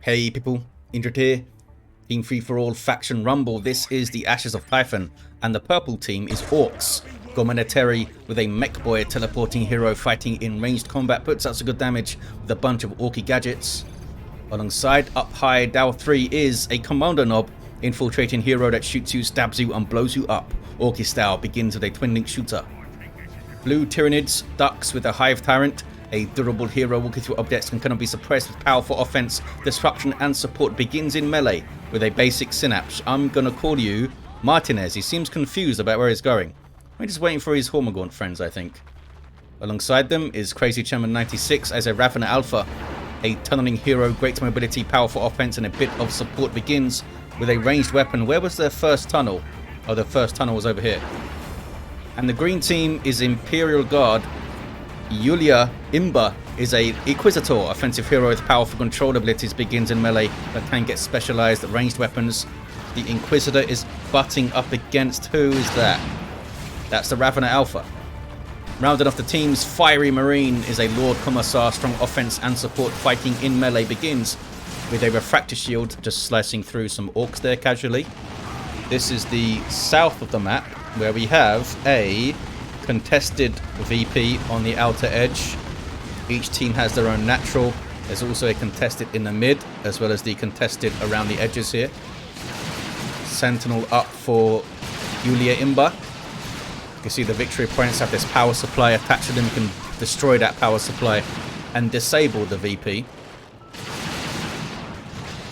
Hey people, Injured here. Team Free for All Faction Rumble. This is the Ashes of Typhon, and the purple team is Orks. Gomennetary with a Mekboy teleporting hero fighting in ranged combat puts out some good damage with a bunch of orky gadgets. Alongside, up high, Dow 3 is a Kommando Nob infiltrating hero that shoots you, stabs you, and blows you up. Orky style begins with a twin link shooter. Blue Tyranids ducks with a Hive Tyrant. A durable hero walking through objects and cannot be suppressed with powerful offense, disruption, and support. Begins in melee with a basic synapse. I'm gonna call you Martinez. He seems confused about where he's going. We're just waiting for his Hormagaunt friends, I think. Alongside them is Crazy Chairman 96 as a Ravana Alpha. A tunneling hero, great mobility, powerful offense, and a bit of support. Begins with a ranged weapon. Where was their first tunnel? Oh, the first tunnel was over here. And the green team is Imperial Guard. Yuyla Imba is a Inquisitor, offensive hero with powerful control abilities, begins in melee, but can get specialized ranged weapons. The Inquisitor is butting up against, who is that? That's the Ravana Alpha. Rounding off the teams, FieryMarine is a Lord Commissar, strong offense and support, fighting in melee, begins with a refractor shield, just slicing through some orcs there casually. This is the south of the map, where we have a contested VP on the outer edge. Each team has their own natural. There's also a contested in the mid, as well as the contested around the edges here. Sentinel up for Yuyla Imba. You can see the victory points have this power supply attached to them. You can destroy that power supply and disable the VP.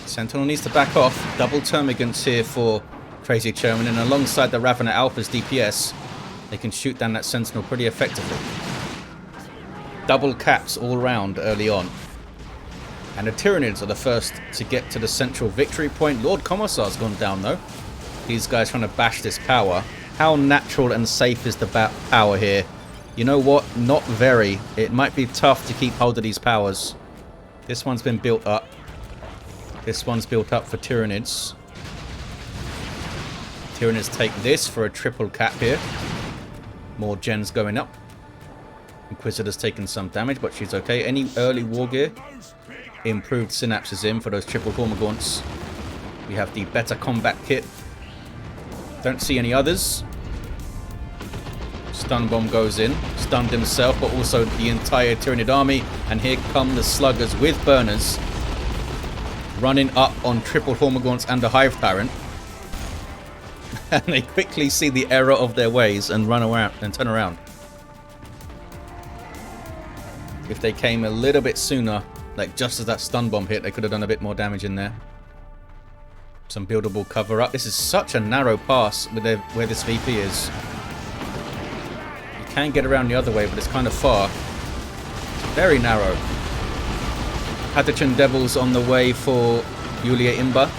Sentinel needs to back off. Double termagants here for Crazy Chairman, and alongside the Ravana Alpha's DPS, they can shoot down that Sentinel pretty effectively. Double caps all round early on. And the Tyranids are the first to get to the central victory point. Lord Commissar's gone down though. These guys trying to bash this power. How natural and safe is the power here? You know what? Not very. It might be tough to keep hold of these powers. This one's been built up. This one's built up for Tyranids. Tyranids take this for a triple cap here. More gens going up. Inquisitor's taken some damage, but she's okay. Any early war gear? Improved synapses in for those triple Hormagaunts. We have the better combat kit. Don't see any others. Stun bomb goes in. Stunned himself, but also the entire Tyranid army. And here come the sluggers with burners. Running up on triple Hormagaunts and the Hive Tyrant. And they quickly see the error of their ways and run around and turn around. If they came a little bit sooner, like just as that stun bomb hit, they could have done a bit more damage in there. Some buildable cover up. This is such a narrow pass with where this VP is. You can get around the other way, but it's kind of far. Very narrow. Hatachan Devils on the way for Yuyla Imba.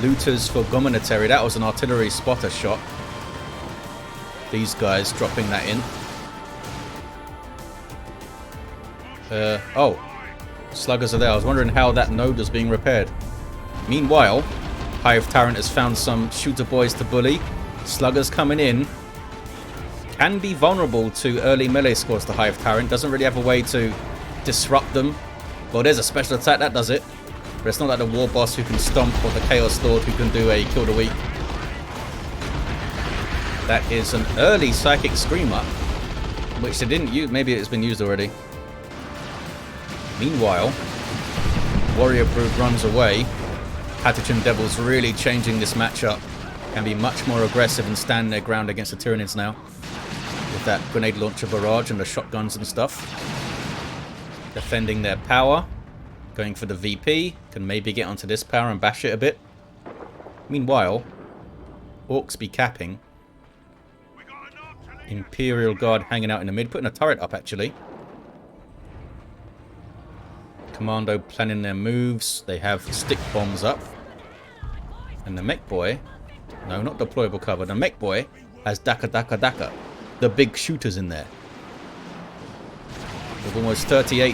Looters for Gomennetary. That was an artillery spotter shot. These guys dropping that in. Oh. Sluggers are there. I was wondering how that node was being repaired. Meanwhile, Hive Tyrant has found some shooter boys to bully. Sluggers coming in. Can be vulnerable to early melee scores, the Hive Tyrant. Doesn't really have a way to disrupt them. Well, there's a special attack. That does it. But it's not like the War Boss who can stomp or the Chaos Lord who can do a kill the weak. That is an early Psychic Screamer, which they didn't use. Maybe it's been used already. Meanwhile, Warrior Brood runs away. Hatachan Devils really changing this matchup. Can be much more aggressive and stand their ground against the Tyranids now. With that grenade launcher barrage and the shotguns and stuff. Defending their power. Going for the VP. Can maybe get onto this power and bash it a bit. Meanwhile, Orks be capping. Imperial Guard hanging out in the mid. Putting a turret up, actually. Commando planning their moves. They have stick bombs up. And the Mekboy... No, not deployable cover. The Mekboy has Daka. The big shooters in there. With almost 38...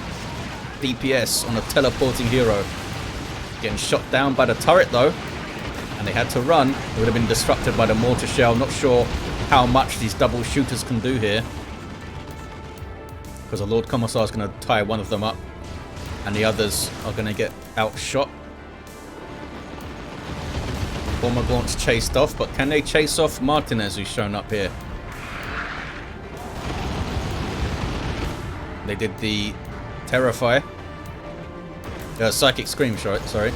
DPS on a teleporting hero. Getting shot down by the turret though. And they had to run. It would have been disrupted by the mortar shell. Not sure how much these double shooters can do here. Because the Lord Commissar is going to tie one of them up. and the others are going to get outshot. Hormagaunts chased off, but can they chase off Martinez, who's shown up here? They did the Terrify. Psychic Scream, sorry.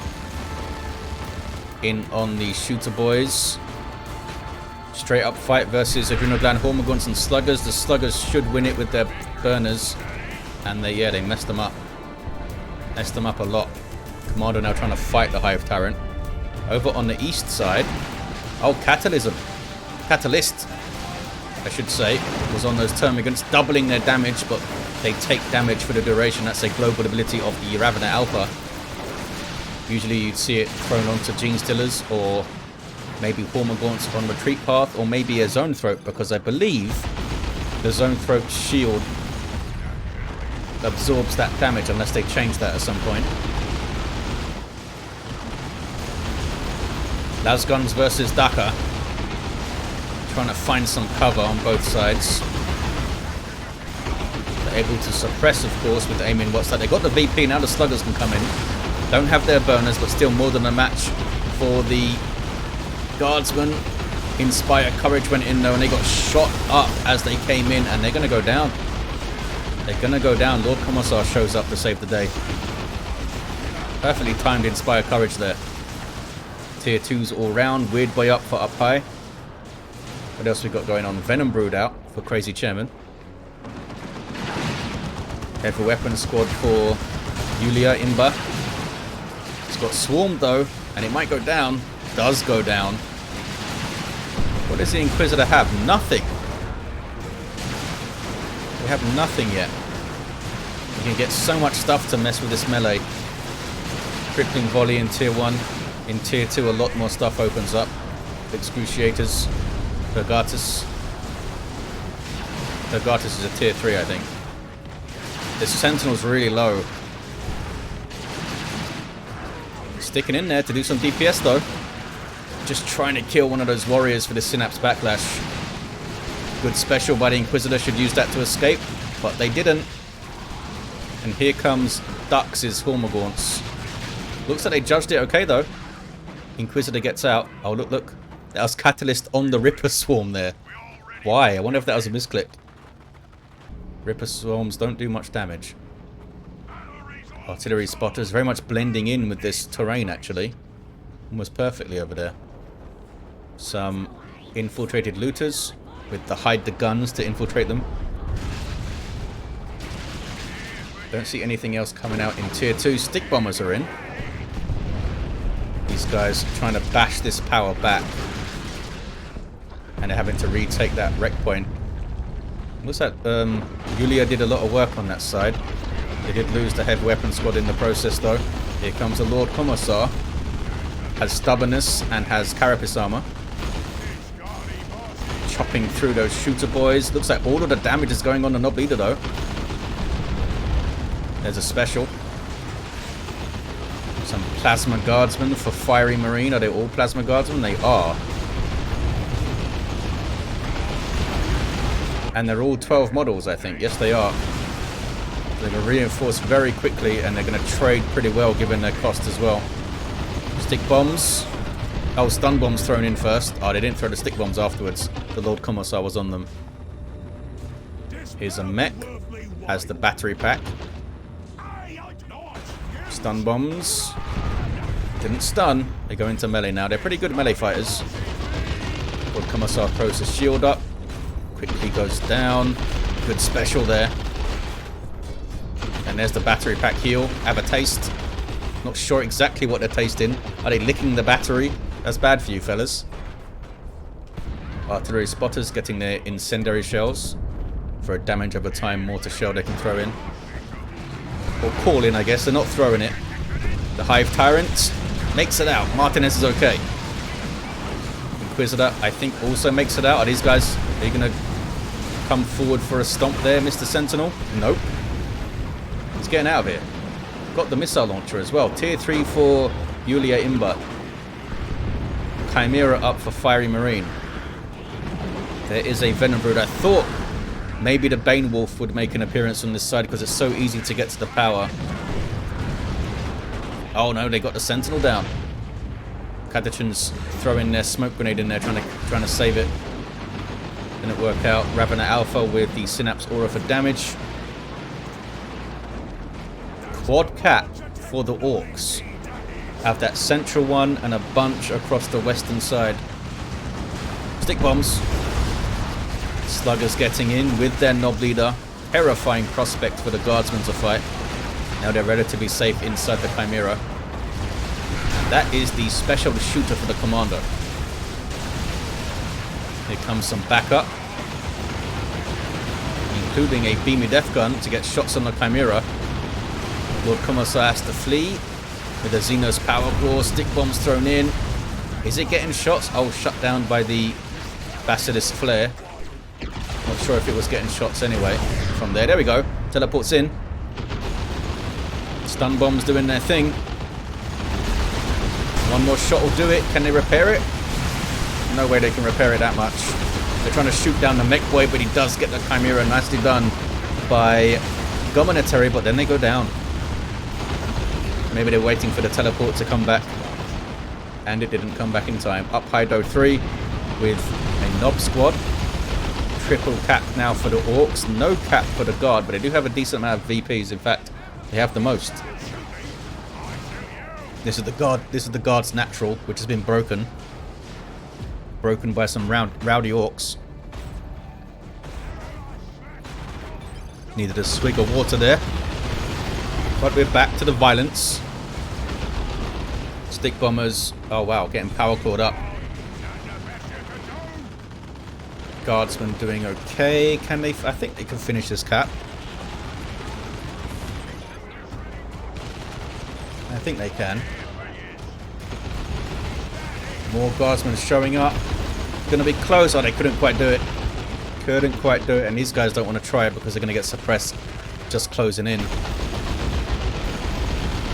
In on the Shooter Boys. Straight up fight versus Adrenal Gland Hormagaunts and Sluggers. The Sluggers should win it with their burners. And they messed them up. Messed them up a lot. Commando now trying to fight the Hive Tyrant. Over on the east side. Oh, Catalyst, I should say, was on those Termagants, doubling their damage, but they take damage for the duration. That's a global ability of the Ravener Alpha. Usually you'd see it thrown onto Gene Stealers, or maybe Hormagaunts on Retreat Path, or maybe a Zone Throat, because I believe the Zone Throat shield absorbs that damage unless they change that at some point. Lasguns versus Daka. Trying to find some cover on both sides. They're able to suppress, of course, with aiming what's that. They got the VP, now the Sluggers can come in. Don't have their burners, but still more than a match for the Guardsmen. Inspire Courage went in though, and they got shot up as they came in, and they're going to go down. They're going to go down. Lord Commissar shows up to save the day. Perfectly timed Inspire Courage there. Tier 2s all round. Weird Boy up for up high. What else we got going on? Venom Brood out for Crazy Chairman. Heavy Weapon Squad for Yuyla, Imba. It's got swarmed though, and it might go down. Does go down. What does the Inquisitor have? Nothing. We have nothing yet. You can get so much stuff to mess with this melee. Crippling Volley in Tier 1. In Tier 2 a lot more stuff opens up. Excruciators. Purgatus. Purgatus is a Tier 3, I think. This Sentinel's really low. Sticking in there to do some DPS though. Just trying to kill one of those warriors for the Synapse Backlash. Good special by the Inquisitor, should use that to escape, but they didn't. And here comes Dux' Hormagaunts. Looks like they judged it okay though. Inquisitor gets out. Oh look. That was Catalyst on the Ripper Swarm there. Why? I wonder if that was a misclick. Ripper Swarms don't do much damage. Artillery Spotters very much blending in with this terrain actually. Almost perfectly over there. Some infiltrated looters with the hide the guns to infiltrate them. Don't see anything else coming out in Tier 2. Stick Bombers are in. These guys trying to bash this power back. And they're having to retake that wreck point. What's that? Yuyla did a lot of work on that side. They did lose the heavy weapon squad in the process though. Here comes the Lord Commissar. Has Stubbornness and has Carapace armor. Chopping through those Shooter Boys. Looks like all of the damage is going on the Nob Leader though. There's a special. Some Plasma Guardsmen for FieryMarine. Are they all Plasma Guardsmen? They are. And they're all 12 models, I think. Yes, they are. They're going to reinforce very quickly, and they're going to trade pretty well given their cost as well. Stick bombs. Oh, stun bombs thrown in first. Oh, they didn't throw the stick bombs afterwards. The Lord Commissar was on them. Here's a mech. Has the battery pack. Stun bombs. Didn't stun. They go into melee now. They're pretty good melee fighters. Lord Commissar throws his shield up. Quickly goes down. Good special there. And there's the battery pack heal. Have a taste. Not sure exactly what they're tasting. Are they licking the battery? That's bad for you, fellas. Artillery Spotters getting their incendiary shells. For a damage over time mortar shell they can throw in. Or call in, I guess. They're not throwing it. The Hive Tyrant makes it out. Martinez is okay. Inquisitor, I think, also makes it out. Are these guys, are you going to come forward for a stomp there, Mr. Sentinel? Nope. He's getting out of here. Got the missile launcher as well. Tier 3 for Yuyla Imba. Chimera up for FieryMarine. There is a Venom Brood. I thought maybe the Bane Wolf would make an appearance on this side because it's so easy to get to the power. Oh no, they got the Sentinel down. Catachan's throwing their smoke grenade in there, trying to save it. Didn't work out. Ravener Alpha with the Synapse Aura for damage. Quad Cap for the Orks. Have that central one and a bunch across the western side. Stick bombs. Sluggers getting in with their Nob leader. Terrifying prospect for the guardsmen to fight. Now they're relatively safe inside the Chimera. That is the special shooter for the commander. Here comes some backup, including a beamy death gun to get shots on the Chimera. Lord Commissar has to flee with a Xenos power claw. Stick bombs thrown in. Is it getting shots? Oh, shut down by the Basilisk flare. Not sure if it was getting shots anyway from there. There we go. Teleports in. Stun bombs doing their thing. One more shot will do it. Can they repair it? No way they can repair it that much. They're trying to shoot down the Mekboy, but he does get the Chimera nicely done by Gomennetary, but then they go down. Maybe they're waiting for the teleport to come back. And it didn't come back in time. Up Hydo 3 with a Nob squad. Triple cap now for the Orks. No cap for the Guard, but they do have a decent amount of VPs. In fact, they have the most. This is the Guard. This is the Guard's natural, which has been broken. Broken by some rowdy Orks. Needed a swig of water there. But we're back to the violence. Stick bombers. Oh wow, getting power clawed up. Guardsmen doing okay. Can they? I think they can finish this cap. I think they can. More guardsmen showing up. Gonna be close. Oh, they couldn't quite do it. Couldn't quite do it. And these guys don't want to try it because they're gonna get suppressed just closing in.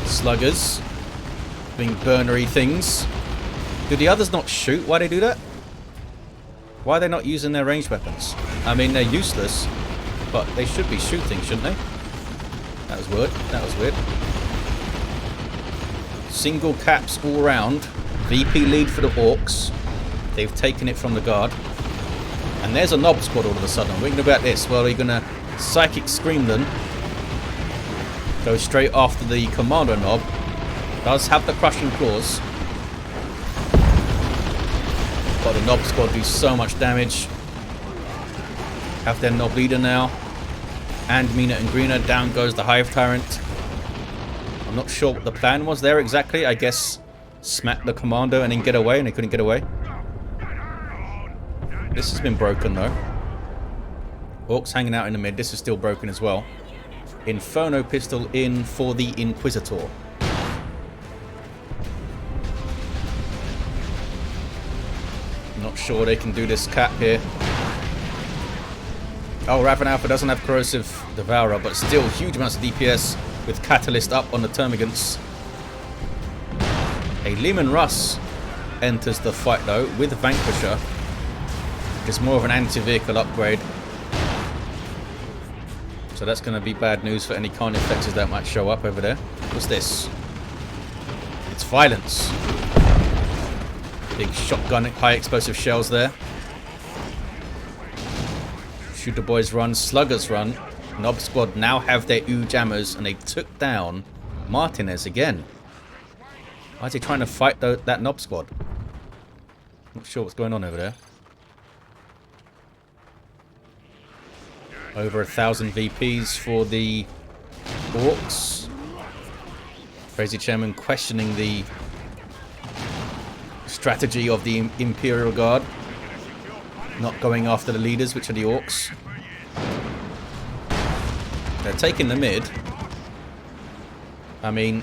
Sluggers doing burnery things. Do the others not shoot? Why do they do that? Why are they not using their ranged weapons? I mean, they're useless, but they should be shooting, shouldn't they? That was weird. That was weird. Single caps all round. VP lead for the Orks. They've taken it from the Guard. And there's a Nob squad all of a sudden. What are you going to do about this? Well, are you going to Psychic Scream them? Go straight after the Commando Nob. Does have the Crushing Claws. But the Nob squad do so much damage. Have their Nob leader now. And Mina and Greener. Down goes the Hive Tyrant. I'm not sure what the plan was there exactly. I guess smack the Commando and then get away, and they couldn't get away. This has been broken though. Orks hanging out in the mid. This is still broken as well. Inferno pistol in for the Inquisitor. Not sure they can do this cap here. Oh, Raven Alpha doesn't have Corrosive Devourer, but still huge amounts of DPS with Catalyst up on the Termagants. A Lehman Russ enters the fight though with Vanquisher, which is more of an anti-vehicle upgrade. So that's going to be bad news for any Carnifexes that might show up over there. What's this? It's Violence. Big shotgun, high explosive shells there. Shooter boys run, sluggers run. Nob squad now have their jammers, and they took down Martinez again. Why is he trying to fight that Nob squad? Not sure what's going on over there. Over 1,000 VPs for the Orks. Crazy Chairman questioning the strategy of the Imperial Guard. Not going after the leaders, which are the Orks. They're taking the mid. I mean,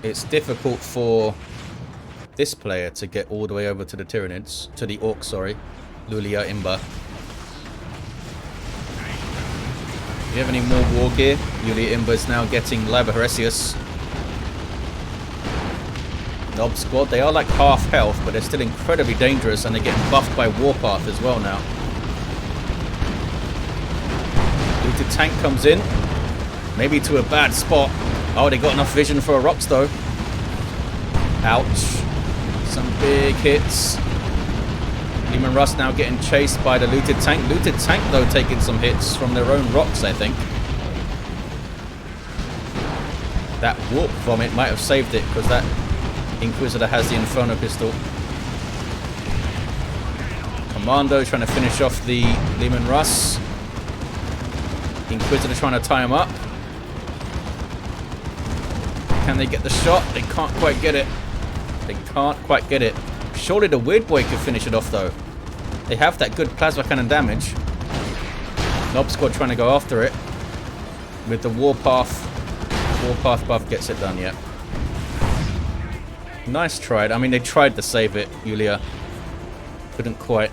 it's difficult for this player to get all the way over to the Tyranids. To the Orks, sorry. Lulia, Imba. Do you have any more war gear? Yulia Imba is now getting Liber Heresius. Nob squad, they are like half health, but they're still incredibly dangerous, and they're getting buffed by Warpath as well now. Looted tank comes in, maybe to a bad spot. Oh, they got enough vision for a Rocks though. Ouch. Some big hits. Leman Russ now getting chased by the looted tank. Looted tank though taking some hits from their own Rocks, I think. That warp vomit might have saved it because that Inquisitor has the Inferno pistol. Commando trying to finish off the Leman Russ. Inquisitor trying to tie him up. Can they get the shot? They can't quite get it. They can't quite get it. Surely the Weird Boy could finish it off though. They have that good plasma cannon damage. Nob squad trying to go after it. With the Warpath. Warpath buff gets it done, yeah. Nice try. I mean, they tried to save it, Yuyla. Couldn't quite.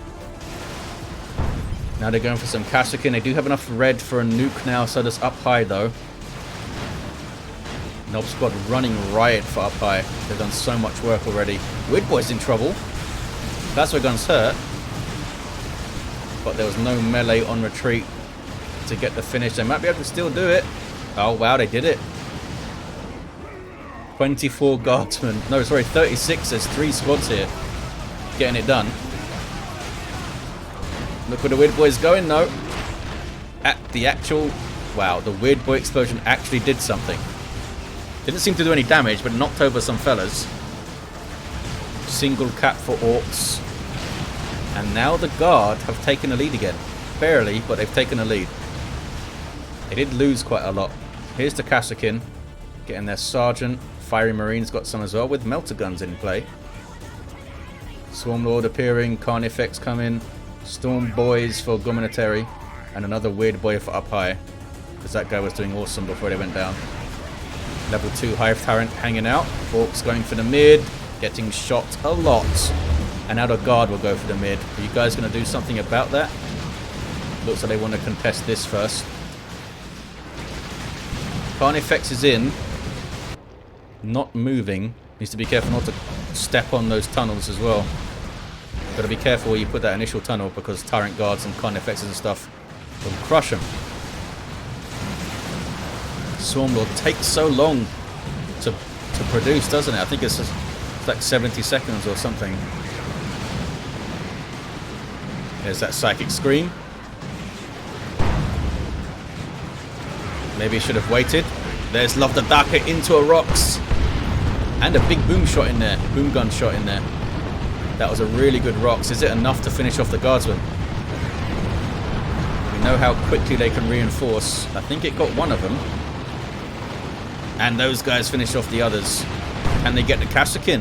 Now they're going for some Kashyyykin. They do have enough red for a nuke now, so that's up high though. Nob squad running riot for up high. They've done so much work already. Weird Boy's in trouble. That's where guns hurt. But there was no melee on retreat to get the finish. They might be able to still do it. Oh wow, they did it. 24 guardsmen. No, sorry, 36. There's 3 squads here. Getting it done. Look where the Weird Boy's going though. At the actual... Wow, the Weird Boy explosion actually did something. Didn't seem to do any damage, but knocked over some fellas. Single cap for Orks. And now the Guard have taken a lead again. Barely, but they've taken a lead. They did lose quite a lot. Here's the Kashyyykin. Getting their Sergeant. FieryMarine's got some as well, with melter guns in play. Swarmlord appearing. Carnifex coming. Storm Boys for Gomennetary. And another Weird Boy for up high. Because that guy was doing awesome before they went down. Level 2 Hive Tyrant hanging out. Orks going for the mid. Getting shot a lot. And now the Guard will go for the mid. Are you guys going to do something about that? Looks like they want to contest this first. Carnifex is in. Not moving. Needs to be careful not to step on those tunnels as well. Got to be careful where you put that initial tunnel because Tyrant Guards and Carnifexes and stuff will crush them. Swarmlord takes so long to produce, doesn't it? I think it's like 70 seconds or something. There's that Psychic Scream. Maybe he should have waited. There's Love the Darker into a Rocks. And a big boom shot in there. Boom gun shot in there. That was a really good Rocks. Is it enough to finish off the Guardsmen? We know how quickly they can reinforce. I think it got one of them. And those guys finish off the others. Can they get the Kashyyykin?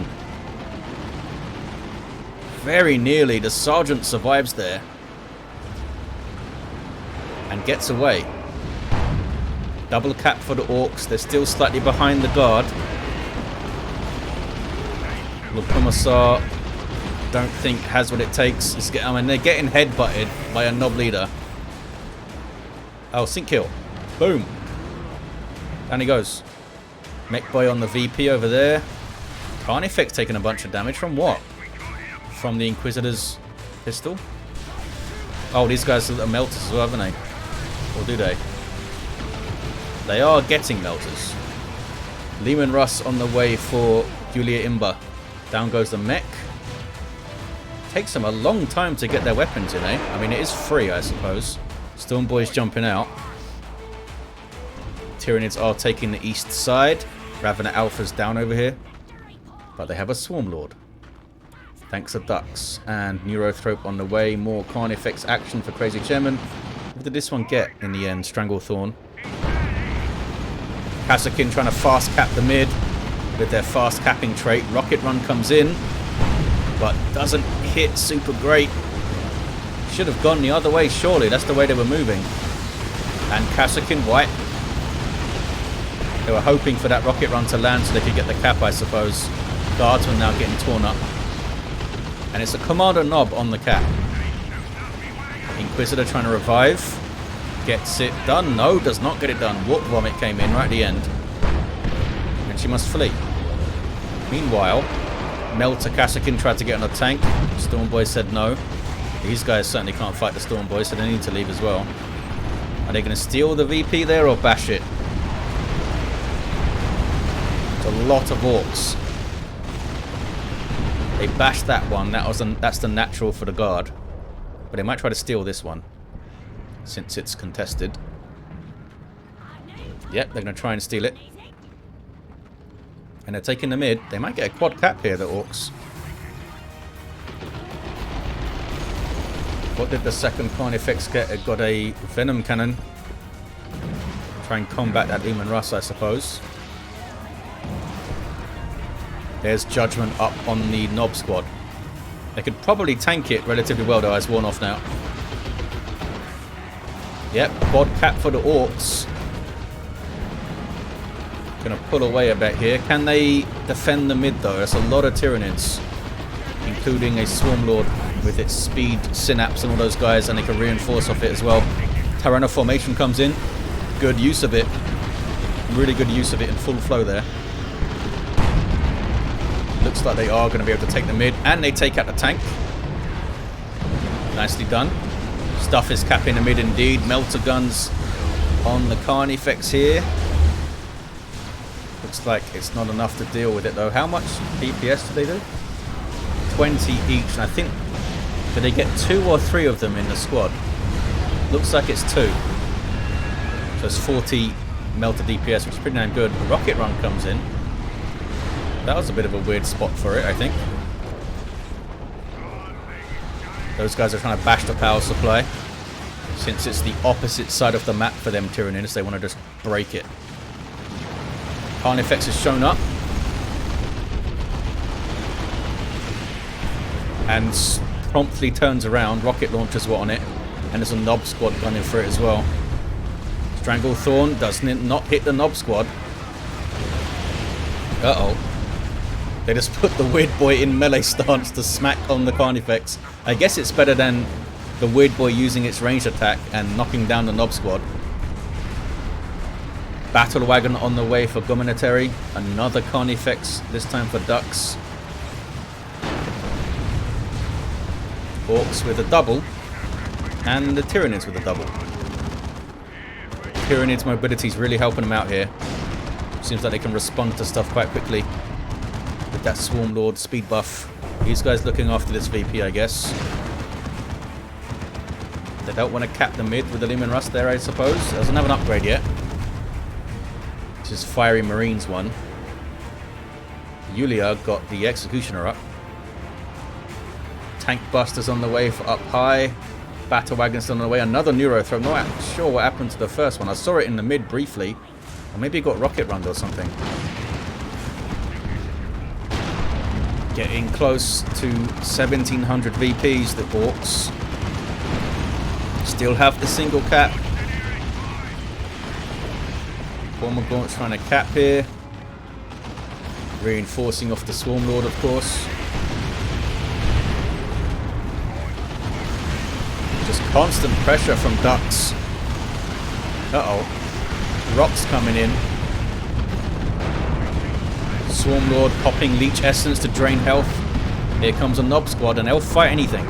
Very nearly. The Sergeant survives there. And gets away. Double cap for the Orks. They're still slightly behind the Guard. The Commissar, don't think has what it takes. I mean, they're getting headbutted by a Nob leader. Oh, sink kill. Boom. Down he goes. Mekboy on the VP over there. Carnifex taking a bunch of damage from what? From the Inquisitor's pistol? Oh, these guys are melters as well, haven't they? Or do they? They are getting melters. Leman Russ on the way for Yuyla Imba. Down goes the mech. Takes them a long time to get their weapons in, eh? I mean, it is free, I suppose. Storm Boys jumping out. Tyranids are taking the east side. Ravener Alpha's down over here. But they have a Swarmlord. Thanks to Ducks. And Neurothrope on the way. More Carnifex action for Crazy Chairman. What did this one get in the end? Stranglethorn. Kashyyykin trying to fast cap the mid with their fast capping trait. Rocket Run comes in, but doesn't hit super great. Should have gone the other way, surely. That's the way they were moving. And Kashyyykin white. They were hoping for that Rocket Run to land so they could get the cap, I suppose. Guardsmen now getting torn up. And it's a Kommando Nob on the cap. Inquisitor trying to revive. Gets it done. No, does not get it done. Warp Vomit came in right at the end. And she must flee. Meanwhile, Melter Kashyyykin tried to get on a tank. Storm Boys said no. These guys certainly can't fight the Storm Boys, so they need to leave as well. Are they going to steal the VP there or bash it? a lot of Orks. They bashed that one. That's the natural for the guard. But they might try to steal this one, since it's contested. Yep, they're going to try and steal it. And they're taking the mid. They might get a quad cap here, the Orks. What did the second Carnifex get? It got a Venom Cannon. Try and combat that Leman Russ, I suppose. There's Judgment up on the Nob squad. They could probably tank it relatively well, though. It's worn off now. Yep, quad cap for the Orks. Gonna pull away a bit here. Can they defend the mid, though? That's a lot of Tyranids, including a Swarm Lord with its speed, synapse, and all those guys, and they can reinforce off it as well. Tyrant formation comes in. Good use of it. Really good use of it in full flow there. Looks like they are going to be able to take the mid, and they take out the tank. Nicely done. Stuff is capping the mid indeed. Melter guns on the Carnifex here. Looks like it's not enough to deal with it, though. How much DPS do they do? 20 each, and I think... Did they get 2 or 3 of them in the squad? Looks like it's 2. So it's 40 melter DPS, which is pretty damn good. A rocket run comes in. That was a bit of a weird spot for it, I think. Those guys are trying to bash the power supply. Since it's the opposite side of the map for them Tyranids, they want to just break it. Carnifex has shown up. And promptly turns around. Rocket launchers were on it. And there's a Nob squad gunning for it as well. Stranglethorn does not hit the Nob squad. Uh-oh. They just put the Weird Boy in melee stance to smack on the Carnifex. I guess it's better than the Weird Boy using its ranged attack and knocking down the Nob squad. Battle Wagon on the way for Gomennetary. Another Carnifex, this time for Ducks. Orks with a double. And the Tyranids with a double. Tyranids' mobility is really helping them out here. Seems like they can respond to stuff quite quickly. With that Swarm Lord speed buff. These guys looking after this VP, I guess. They don't want to cap the mid with the Leman Russ there, I suppose. Doesn't have an upgrade yet. This is FieryMarine's one. Yuyla got the Executioner up. Tank Busters on the way for up high. Battle Wagon's on the way. Another Neuro Throw. Not sure what happened to the first one. I saw it in the mid briefly. Or maybe it got rocket runned or something. Getting close to 1700 VPs, the Orks. Still have the single cap. Former Gaunt's trying to cap here. Reinforcing off the Swarm Lord, of course. Just constant pressure from Ducks. Uh-oh. Rocks coming in. Swarm Lord popping Leech Essence to drain health. Here comes a Nob squad, and they'll fight anything.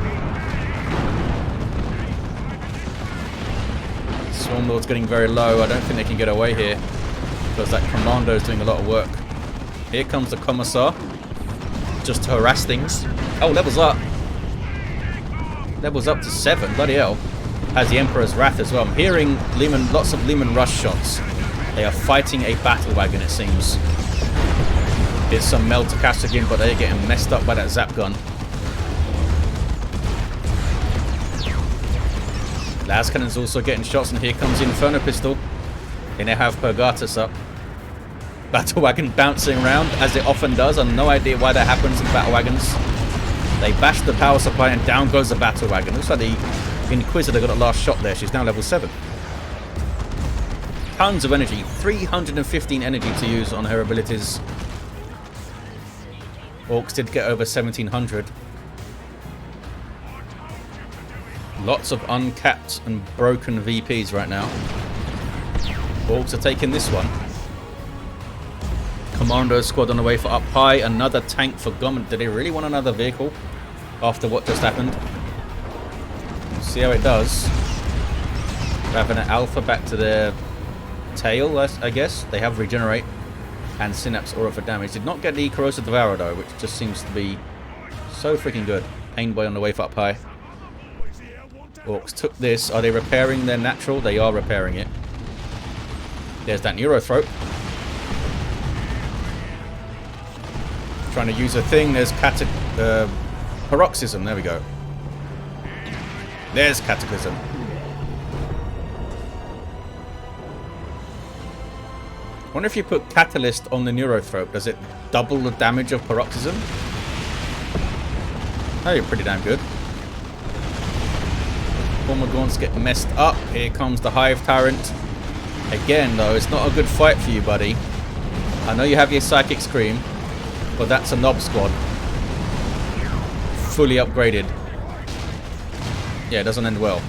Swarm Lord's getting very low. I don't think they can get away here, because that Commando is doing a lot of work. Here comes the Commissar, just to harass things. Oh, levels up. Levels up to 7. Bloody hell. Has the Emperor's Wrath as well. I'm hearing lots of Leman Rush shots. They are fighting a battle wagon, it seems. Here's some Melter Castigan, but they're getting messed up by that Zap gun. Las Cannon's also getting shots, and here comes the Inferno Pistol. They now have Purgatus up. Battle Wagon bouncing around, as it often does. I have no idea why that happens in Battle Wagons. They bash the power supply, and down goes the Battle Wagon. Looks like the Inquisitor got a last shot there. She's now level 7. Tons of energy. 315 energy to use on her abilities. Orks did get over 1700. Lots of uncapped and broken VPs right now. Orks are taking this one. Commando squad on the way for up high. Another tank for Gomennetary. Did they really want another vehicle after what just happened? See how it does. Having an alpha back to their tail, I guess. They have regenerate. and Synapse Aura for damage. Did not get the Corrosive Devourer though, which just seems to be so freaking good. Painboy on the way for up high. Orks took this. Are they repairing their natural? They are repairing it. There's that Neurothroat. Trying to use a thing. There's Paroxysm. There we go. There's Cataclysm. I wonder if you put Catalyst on the Neurothroat, does it double the damage of Paroxysm? Oh, you're pretty damn good. Formagaunt's get messed up. Here comes the Hive Tyrant. Again, though, it's not a good fight for you, buddy. I know you have your Psychic Scream, but that's a Nob squad. Fully upgraded. Yeah, it doesn't end well.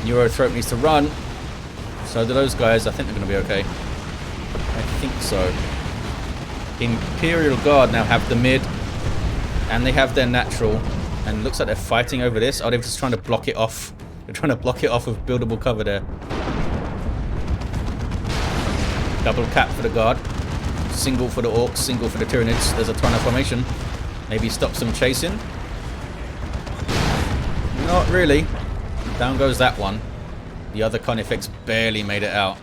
Neurothroat needs to run. So do those guys. I think they're going to be okay. I think so. Imperial Guard now have the mid. And they have their natural. And it looks like they're fighting over this. Oh, they're just trying to block it off. They're trying to block it off with buildable cover there. Double cap for the Guard. Single for the Orks. Single for the Tyranids. There's a ton of formation. Maybe stop some chasing. Not really. Down goes that one. The other Carnifex barely made it out.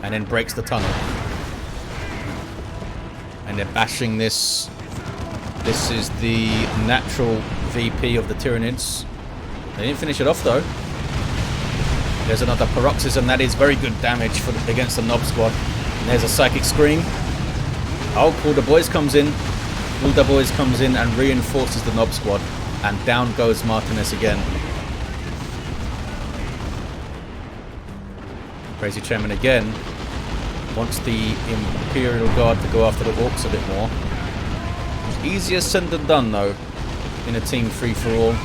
And then breaks the tunnel. And they're bashing this. This is the natural VP of the Tyranids. They didn't finish it off though. There's another Paroxysm. That is very good damage against the Nob squad. And there's a Psychic Scream. Oh, Call the Boys comes in. Call the Boys comes in and reinforces the Nob squad. And down goes Martinez again. Crazy Chairman again wants the Imperial Guard to go after the Orks a bit more. Easier said than done though in a team free-for-all.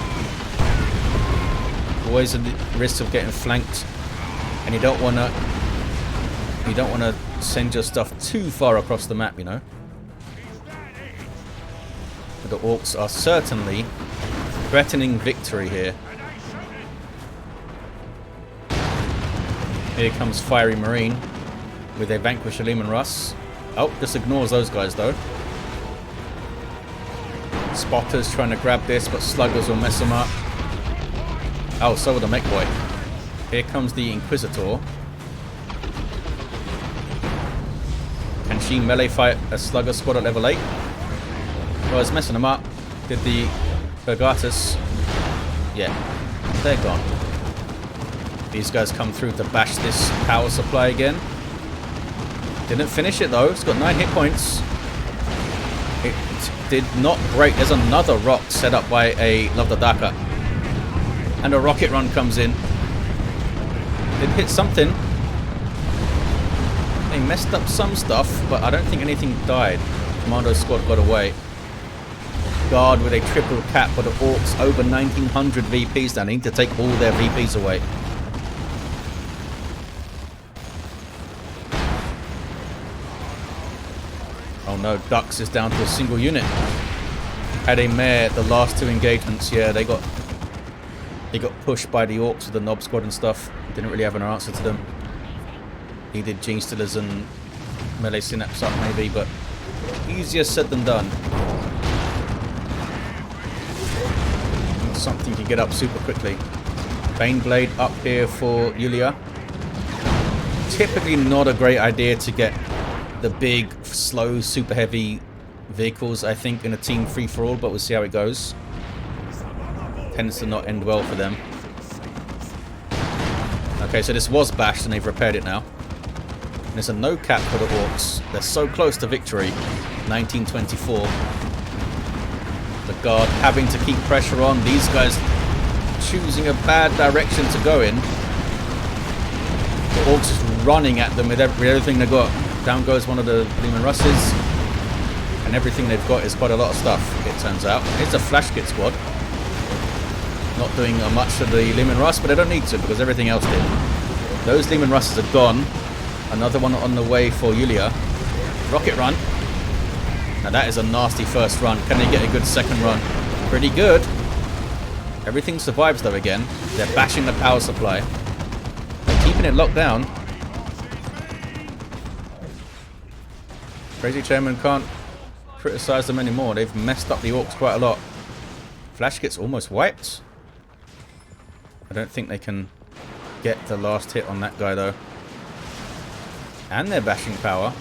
Always at the risk of getting flanked, and you don't want to send your stuff too far across the map, you know. But the Orks are certainly threatening victory here. Here comes FieryMarine with a Vanquish Leman Russ. Oh, just ignores those guys though. Spotters trying to grab this, but Sluggers will mess them up. Oh, so will the Mekboy. Here comes the Inquisitor. Can she melee fight a Slugger squad at level 8? Well, it's messing them up. Did the Purgatus. Yeah, they're gone. These guys come through to bash this power supply again. Didn't finish it though. It's got 9 hit points. It did not break. There's another rock set up by a Lovdadaka. And a rocket run comes in. It hit something. They messed up some stuff, but I don't think anything died. Commando squad got away. Guard with a triple cap, but the Orks over 1900 VPs now. They need to take all their VPs away. Oh no, Dux is down to a single unit. Had a mare the last 2 engagements. Yeah, they got pushed by the Orks with the Nob squad and stuff. Didn't really have an answer to them. Needed Gene Stealers and melee Synapse up maybe, but easier said than done. Something to get up super quickly. Baneblade up here for yuyla. Typically not a great idea to get the big, slow, super heavy vehicles, I think, in a team free-for-all, but we'll see how it goes. Tends to not end well for them. Okay, so this was bashed and they've repaired it now. And there's a no cap for the Orks. They're so close to victory. 1924. The Guard having to keep pressure on. These guys choosing a bad direction to go in. The Orks just running at them with everything they've got. Down goes one of the Leman Russes. And everything they've got is quite a lot of stuff, it turns out. It's a flash kit squad. Not doing much of the Leman Russ, but they don't need to because everything else did. Those Leman Russes are gone. Another one on the way for yuyla. Rocket run. Now that is a nasty first run. Can they get a good second run? Pretty good. Everything survives though again. They're bashing the power supply. They're keeping it locked down. Crazy Chairman can't criticize them anymore. They've messed up the Orks quite a lot. Flash gets almost wiped. I don't think they can get the last hit on that guy though. And their bashing power.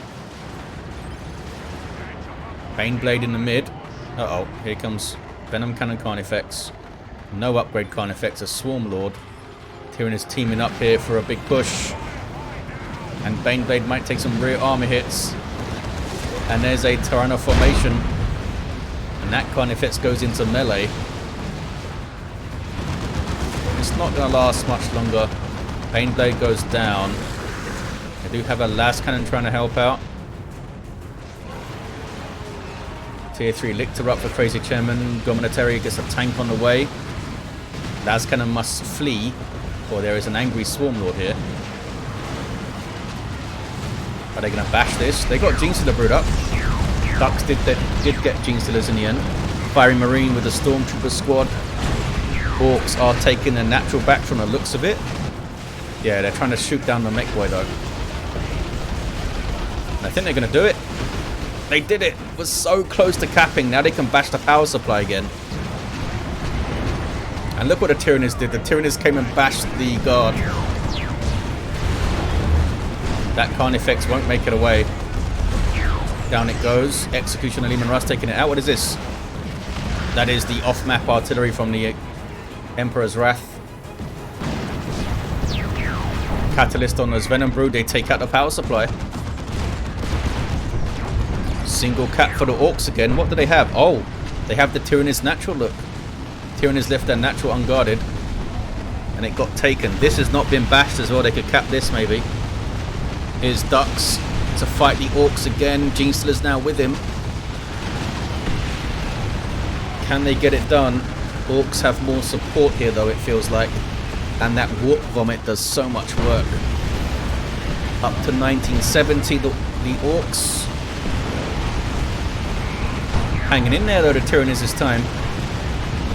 Baneblade in the mid. Uh-oh, here comes Venom Cannon Carnifex. No upgrade Carnifex, a Swarm Lord. Tyranid is teaming up here for a big push. And Baneblade might take some rear armor hits. And there's a Tyranno formation. And that Carnifex goes into melee. It's not going to last much longer. Baneblade goes down. I do have a Las Cannon trying to help out. Tier 3 Lictor up for Crazy Chairman. Gomennetary gets a tank on the way. Las Cannon must flee, or there is an angry Swarm Lord here. Are they going to bash this? They got Genestealer brewed up. Ducks did get Genestealers in the end. FieryMarine with the Stormtrooper squad. Orks are taking a natural back from the looks of it. Yeah, they're trying to shoot down the Mekboy though. And I think they're going to do it. They did it. It was so close to capping. Now they can bash the power supply again. And look what the Tyranids did. The Tyranids came and bashed the guard. That Carnifex won't make it away. Down it goes. Execution of Lehman Russ taking it out. What is this? That is the off-map artillery from the Emperor's Wrath. Catalyst on those Venom Brood. They take out the power supply. Single cap for the Orks again. What do they have? Oh, they have the Tyranids natural look. Tyranids left their natural unguarded. And it got taken. This has not been bashed as well. They could cap this maybe. Here's Ducks to fight the Orks again. Genestealer's now with him. Can they get it done? Orks have more support here though, it feels like. And that Warp Vomit does so much work. Up to 1970, the Orks. Hanging in there though, the Tyranids this time.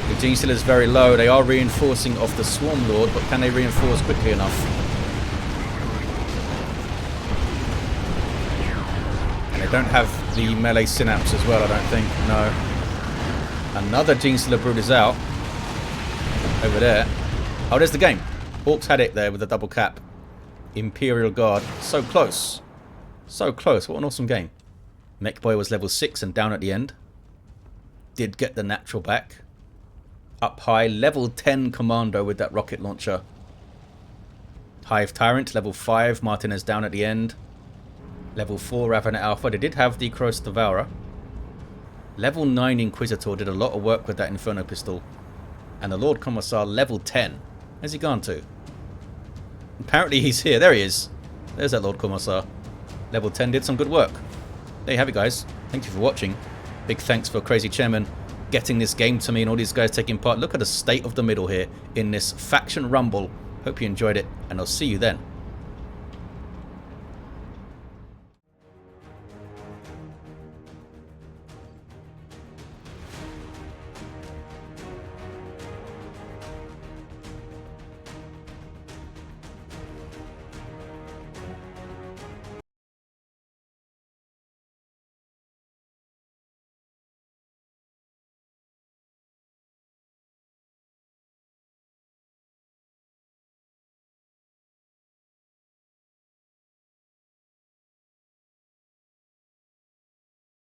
The Genestealer is very low. They are reinforcing off the Swarm Lord, but can they reinforce quickly enough? And they don't have the melee synapse as well, I don't think. No. Another Genestealer Brood is out. Over there. Oh, there's the game. Orks had it there with a double cap. Imperial Guard. So close. So close. What an awesome game. Mekboy was level 6 and down at the end. Did get the natural back. Up high. Level 10 Commando with that rocket launcher. Hive Tyrant. Level 5. Martinez down at the end. Level 4 Ravener Alpha. They did have the Cross Devourer. Level 9 Inquisitor. Did a lot of work with that Inferno pistol. And the Lord Commissar level 10. Where's he gone to? Apparently he's here. There he is. There's that Lord Commissar. Level 10 did some good work. There you have it, guys. Thank you for watching. Big thanks for Crazy Chairman getting this game to me and all these guys taking part. Look at the state of the middle here in this faction rumble. Hope you enjoyed it, and I'll see you then.